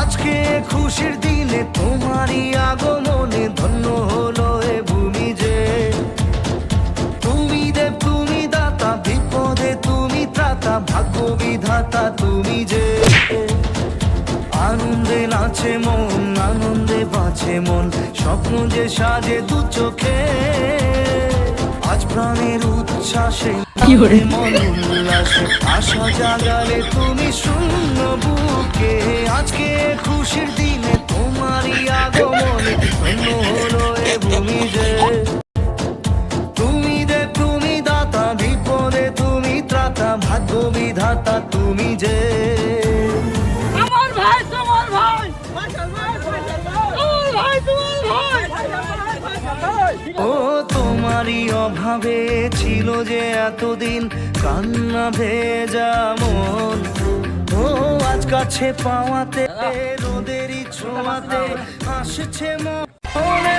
আজকে খুশির দিনে তোমারই আগমনে ধন্য হলো এ ভূমি যে। তুমি দেব তুমি দাতা, বিপদে তুমি ত্রাতা, ভাগ্য বিধাতা তুমি যে। আনন্দে নাচে মন, আনন্দে বাঁচে মন, স্বপ্ন যে সাজে দু চোখে। আজ প্রাণের উচ্ছ্বাসে মন উল্লাসে, আশা জাগালে তুমি শূন্য বুকে। আজকে খুশির দিনে তোমারই আগমনে ধন্য হলো এ ভূমি যে। তুমি দেব তুমি দাতা, বিপদে তুমি ত্রাতা, ভাগ্য বিধাতা তুমি যে। আমার ভাই তোমার ভাই, তোমার ভাই তোমার ভাই। ও তোমারই অভাবে ছিল যে এতদিন কান্না ভেজা মন। ও আজ কাছে পাওয়াতে রোদেরই ছোঁয়াতে আসছে মনে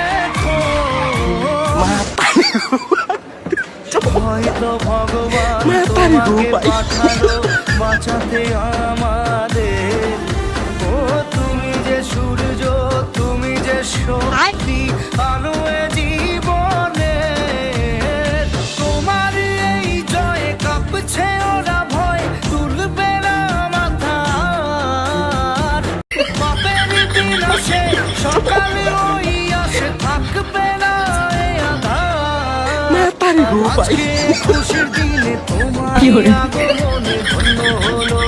হয়তো ভগবান তোমাকে পাঠালো বাঁচাতে আমাদের। ও তুমি যে সূর্য, তুমি যে শক্তি, আলো এ জীবনে। তোমার এই জয়ে কাঁপছে ওরা ভয়, তুলবে না মাথা। পাপের বিনাশে সকালে ওই আসে, থাকবে না এ আধার। আজকে খুশির দিনে তোমার আগমনে ধন্য হলো